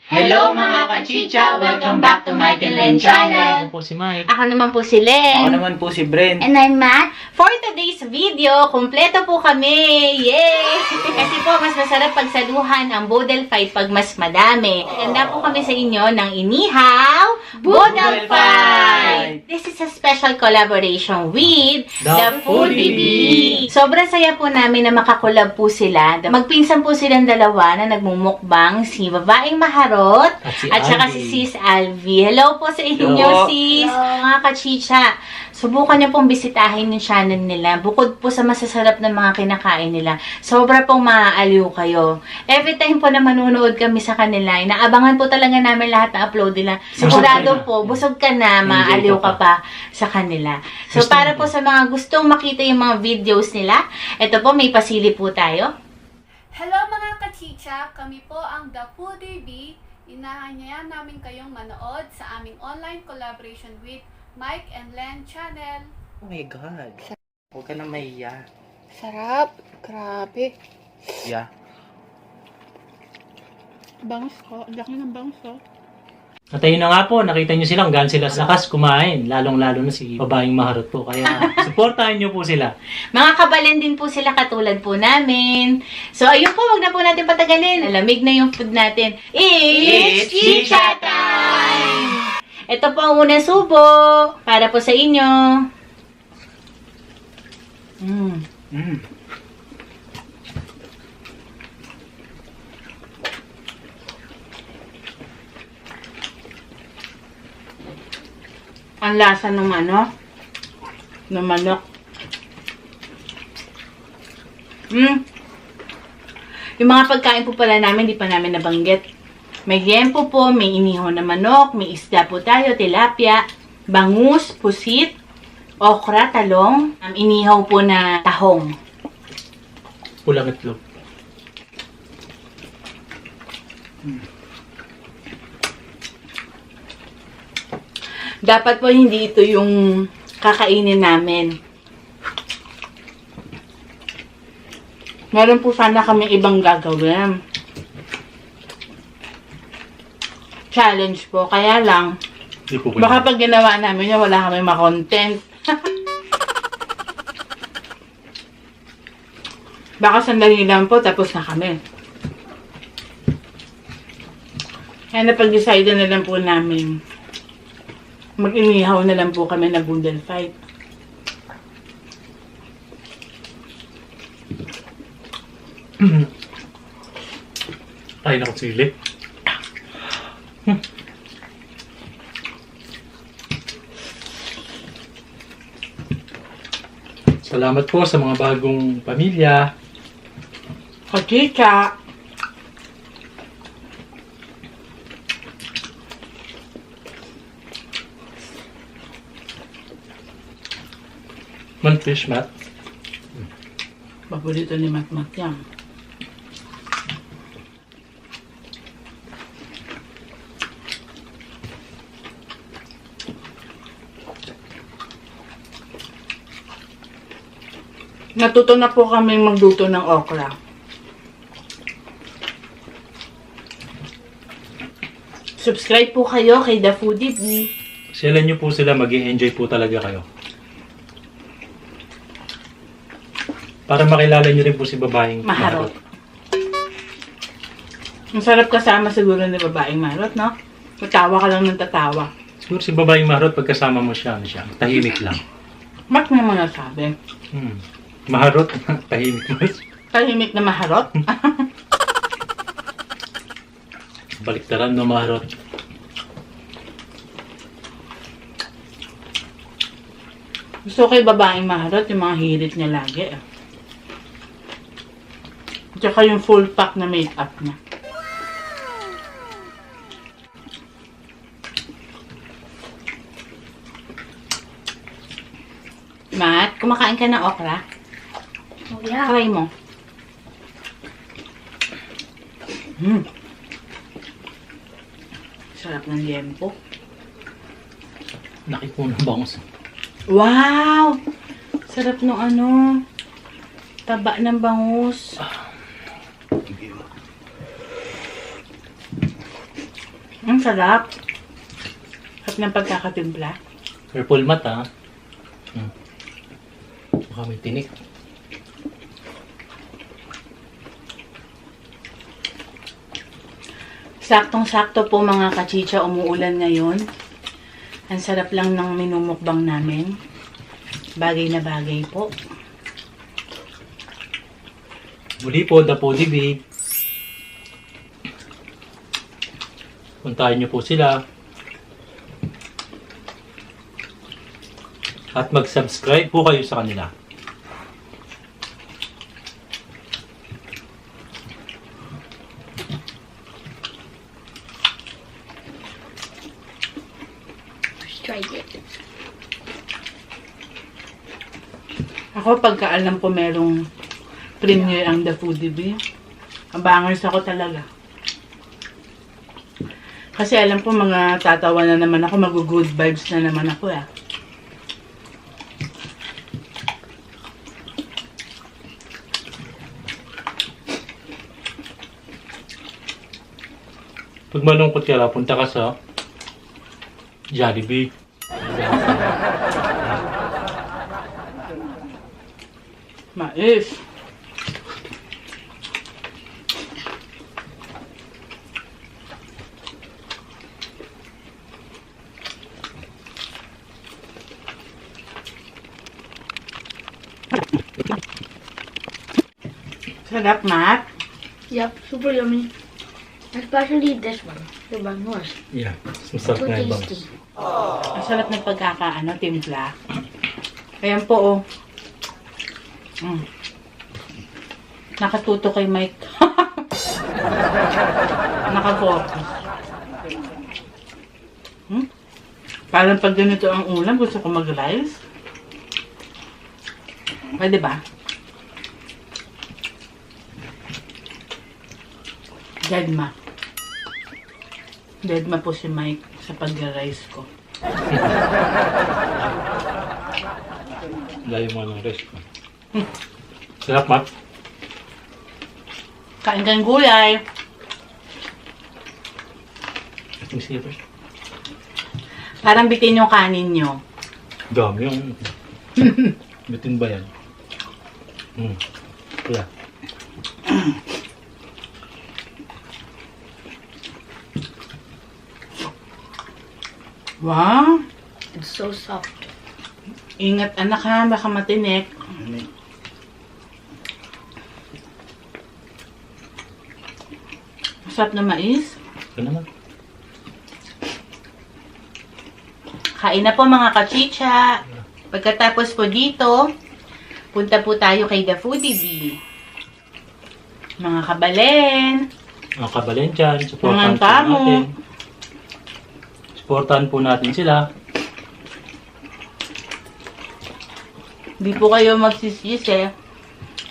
Hello mga kachicha! Welcome back to Mike and Len channel! Ako po si Mike. Ako naman po si Len. Ako naman po si Brent. And I'm Matt. For today's video, kumpleto po kami! Yay! Kasi po, mas masarap pagsaluhan ang Boodle Fight pag mas madami. Ganda po kami sa inyo ng inihaw Boodle Fight! This is a special collaboration with The Foodie Bee. Sobrang saya po namin na makakolab po sila. Magpinsan po silang dalawa na nagmumukbang, si Babaeng Maharot at saka si Sis Alvi. Hello po sa inyo, Hello. sis! Mga kachicha, subukan niyo pong bisitahin yung channel nila. Bukod po sa masasarap na mga kinakain nila, sobra pong maaaliw kayo. Every time po na manunood kami sa kanila, inaabangan po talaga namin lahat na upload nila. Sigurado po, busog ka na, maaaliw ka pa sa kanila. So, para po sa mga gustong makita yung mga videos nila, ito po, may pasili po tayo. Hello mga kachicha! Kami po ang The Foodie Bee. Inahanyayan namin kayong manood sa aming online collaboration with Mike and Len channel. Oh my God. Huwag ka na mahiya. Sarap! Grabe! Yeah. Bangus ko. Ang laki ng bangus ko. At ayun na nga po, nakita nyo silang gaan sila sa lakas kumain. Lalong-lalo na si Babaeng Maharot po. Kaya supportahan nyo po sila. Mga kabalin din po sila katulad po namin. So, ayun po, wag na po natin patagalin. Alamig na yung food natin. It's Chicha Time! Ito po ang unang subo. Para po sa inyo. Ang lasa ng ng manok. Yung mga pagkain po pala namin, di pa namin nabanggit. May yempo po, may inihaw na manok, may isda po tayo, tilapia, bangus, pusit, okra, talong, inihaw po na tahong. Pulang itlog. Dapat po hindi ito yung kakainin namin. Meron po sana kami ibang gagawin. Challenge po. Kaya lang, Hindi po baka pag ginawa namin yun, wala kami ma-content. Baka sandali lang po, tapos na kami. Kaya napag-decide na lang po namin. Mag-inihaw na lang po kami na Boodle Fight. Ay, naku, sili. Salamat po sa mga bagong pamilya. Kachicha! Manfish, Matt. Paborito ni Matmat yan. Natuto na po kami magluto ng okra. Subscribe po kayo kay The Foodie Bee. Sila nyo po sila, mag-i-enjoy po talaga kayo. Para makilala nyo rin po si Babaeng Maharot. Ang sarap kasama siguro ni Babaeng Maharot, no? Tatawa ka lang ng tatawa. Siguro si Babaeng Maharot, pagkasama mo siya, tahimik lang. Mak na mga sabi. Maharot, tahimik mo. Tahimik na Maharot. Baliktaran no, Maharot. Gusto ko kay Babaeng Maharot, yung mga hirit niya lagi. Tsaka yung full pack na makeup niya. Matt, kumakain ka ng okra? Oh yeah! Try mo. Sarap ng liempo. Laki po ng bangus. Wow! Sarap ng taba ng bangus. Ang sarap. Sarap ng pagkakatimpla. Purple mata. Baka may tinik. Saktong-sakto po mga kachicha, umuulan ngayon. Ang sarap lang ng minumukbang namin. Bagay na bagay po. Muli po, The Foodie Bee. Puntahan niyo po sila. At mag-subscribe po kayo sa kanila. Ako, pagka alam ko merong premiere ang The Foodie Bee, abangers ako talaga. Kasi alam ko mga tatawa na naman ako, mag-good vibes na naman ako eh. Pag malungkot ka lang, punta ka sa Jollibee. Mais. Sarap, Matt. Yep, super yummy. Especially this one, the bangos. Yeah, masarap So nga yung tasty. Ang sarap ng pagkakaano, timpla. Ayan po, oh. Nakatuto kay Mike. Nakafocus. Parang pag ganito ang ulam, gusto ko mag-rice. Pwede ba? Deadma. Deadma po si Mike sa pag-rice ko. Layo mo ng rest. Sarap, Matt. Kain kang gulay. Yung silver. Parang bitin yung kanin nyo. Dami yung... Bitin ba yan? Kaya. Wow! It's so soft. Ingat anak ha, baka matinik. Masarap na mais. Ito naman. Kain na po mga kachicha. Pagkatapos po dito, punta po tayo kay The Foodie Bee. Mga kabalen. Mga kabalen dyan, Mga supportan po kamo. natin. Supportan po natin sila. Di po kayo magsisisi.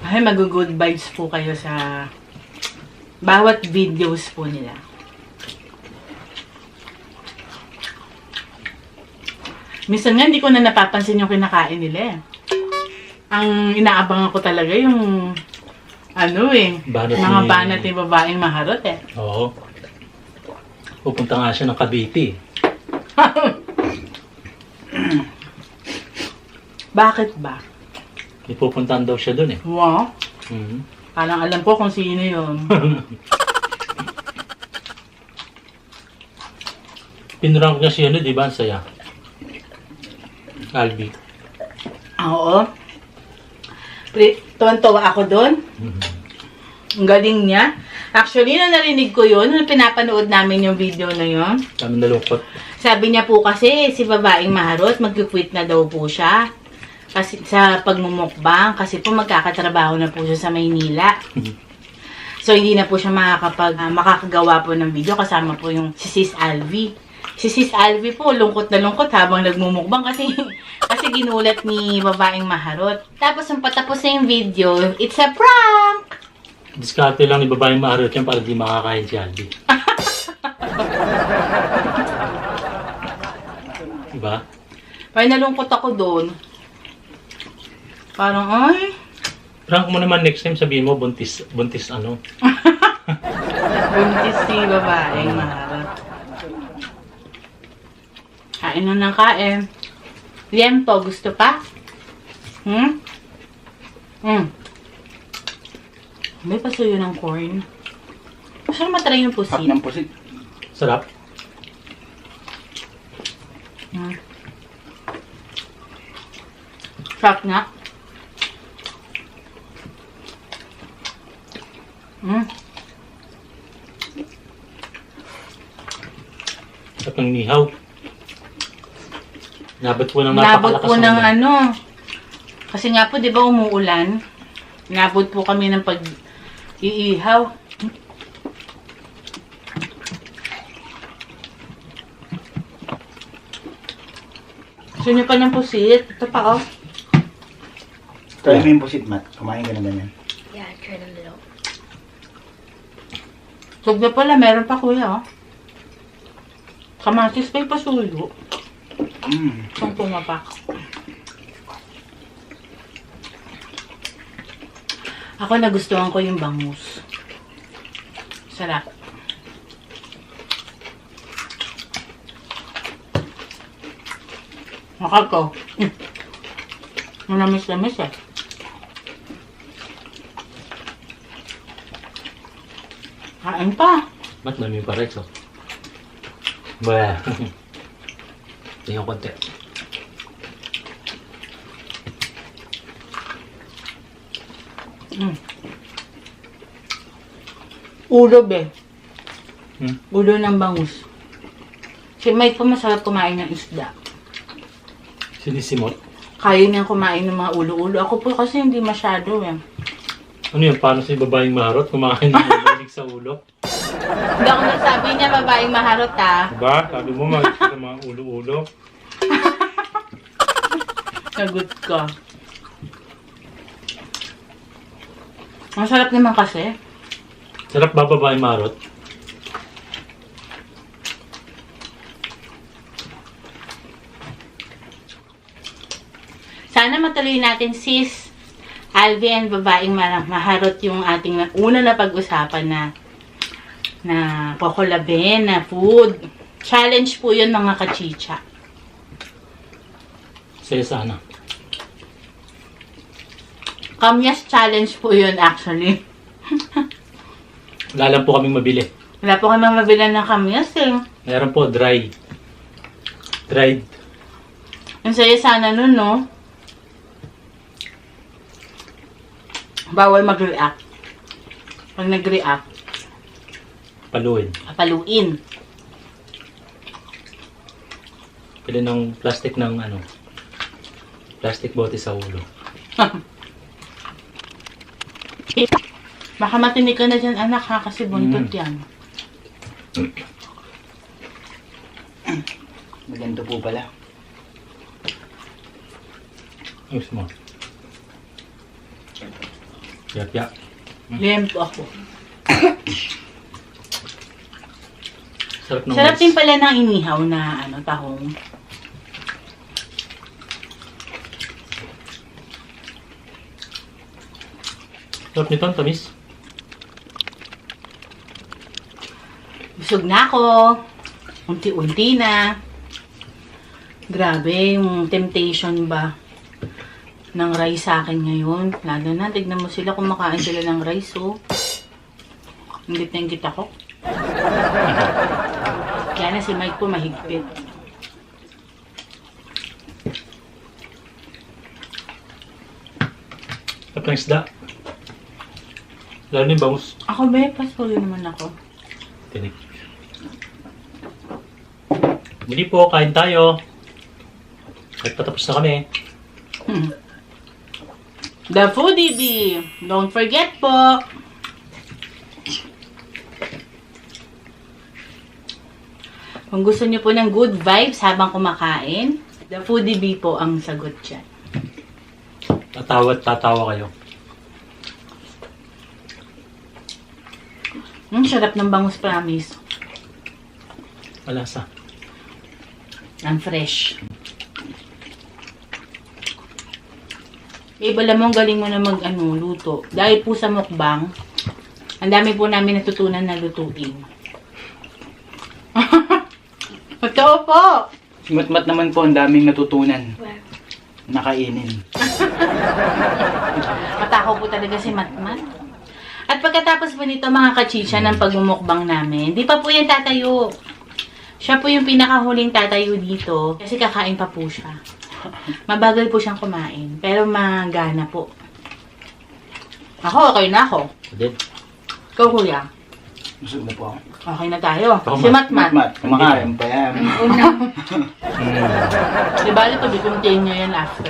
Ay, mag-good vibes po kayo sa bawat videos po nila. Minsan nga, hindi ko na napapansin yung kinakain nila eh. Ang inaabangan ko talaga yung Banat mga ni- banat ni babaeng maharot eh. Oo. Pupunta nga siya ng Cavite. Bakit ba? May pupuntahan daw siya dun eh. Wow, Mhm. parang alam ko kung sino yun. Pinrank niya siya, di ba? Ang saya. Albi. Oo. Tuwan-tuwa ako doon. Ang galing niya. Actually, nung narinig ko yun, nung pinapanood namin yung video na yun, Kami nalungkot. sabi niya po kasi, si babaeng maharot, mag-quit na daw po siya. Kasi sa pagmumukbang, kasi po magkakatrabaho na po siya sa Maynila. So, hindi na po siya makakagawa po ng video kasama po yung si Sis Alvi. Si Sis Alvi po, lungkot na lungkot habang nagmumukbang kasi ginulat ni babaeng maharot. Tapos, nung patapos na yung video, it's a prank! Diskarte lang ni babaeng maharot yan para di makakain si Albi. Diba? Parang nalungkot ako doon. Parang, ay, Prank mo naman next time, sabihin mo, buntis ano. buntis si babaeng maharot. Kain na ng kain. Liempo, gusto pa? May pasuyo ng corn. Gusto na matry yung Hap pusit. ng pusit. Sarap. Sarap nga. At ng nihaw. Nabot po ng Nabot napakalakas po ng ng ulan. ano. Kasi nga po, di ba umuulan? Nabot po kami ng pag-iihaw. Gusto niyo pa ng pusit? Ito pa, oh. Try mo yung pusit, Matt. Kumain ka na ba yan? Yeah, I tried a little. Sog na pala, meron pa kuya, oh. Kamatis pa yung pasuyo. Itong pumapak. Ako nagustuhan ko yung bangus. Sarap. Makal ko. Manamis-namis eh. Kain pa. Ba't namin pa Rex, oh? Bah. Tingnan ko konti. Ulo be. Hmm? Ulo ng bangus. Si Mike po masarap kumain ng isda. Sinisimot. Kaya niyang kumain ng mga ulo-ulo. Ako po kasi hindi masyado eh. Ano yun? Paano si babaeng maharot? Kumakain ng malig sa ulo? Hindi ako nagsabi niya babaeng maharot ah. Diba? Sabi mo malig sa mga ulo-ulo. Sagot ka. Ang sarap naman kasi. Sarap ba babaeng maharot? Sana matuloy natin sis Alvi and babaeng maharot yung ating una na pag-usapan na kokolabin na food. Challenge po yun mga kachicha. Saya sana. Kamyas challenge po yun actually. Wala lang po kaming mabili. Wala po kami mabilan ng kamyas eh. Meron po dry. Dried. Ang saya sana nun no. Bawal mag-react. Pag nag-react, Paluin. papaluin. Pili ng plastic ng ano. Plastic bote sa ulo. Baka matinig ka na dyan anak ha, kasi buntot yan. Maganda po pala. Ayos mo. Yap. Lempo ako. Sarap ng Sarap mais. din pala ng inihaw na ano, tahong. Sarap nito, ang tamis. Busog na ako. Unti-unti na. Grabe, yung temptation ba ng rice sa akin ngayon. Lalo na, tignan mo sila, kumakain sila ng rice, oh. Ingit na ingit ako. Kaya na si Mike po mahigpit. Sarap ng isda. Lalo na yung bangus. Ako ba, pasulo naman ako. Tinig. Hindi po, kain tayo. At patapos na kami. The Foodie Bee. Don't forget po. Kung gusto niyo po ng good vibes habang kumakain, The Foodie Bee po ang sagot dyan. Tatawa at tatawa kayo. Sarap ng bangus, promise. Malasa. Ang fresh. Iba mo, galing mo na luto. Dahil po sa mukbang, ang dami po namin natutunan na lutuin. Totoo po. Si Matmat naman po, ang daming natutunan. Well, Nakainin. Matakaw po talaga si Matmat. At pagkatapos po nito mga kachicha ng pagmumukbang namin, di pa po yan tatayo. Siya po yung pinakahuling tatayo dito kasi kakain pa po siya. Mabagal po siyang kumain, pero magana po. Ako, okay na ako. Din. Ikaw, kuya. Busog na po ako. Okay na tayo. Ako, Si Matmat. Matmat, kumakain pa yan. Di ba, ito, continue yan after.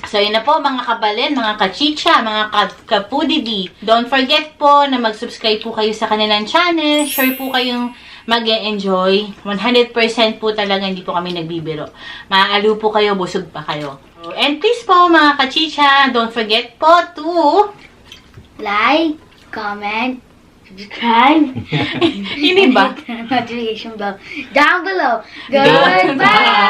So, yun na po, mga kabalen, mga kachicha, mga kapudibi. Don't forget po na mag-subscribe po kayo sa kanilang channel. Sure po kayong mag-e-enjoy. 100% po talaga, hindi po kami nagbibiro. Maaaliw po kayo, busog pa kayo. And please po, mga kachicha, don't forget po to... like, comment, subscribe. Hindi ba? Notification bell down below. Goodbye! Goodbye!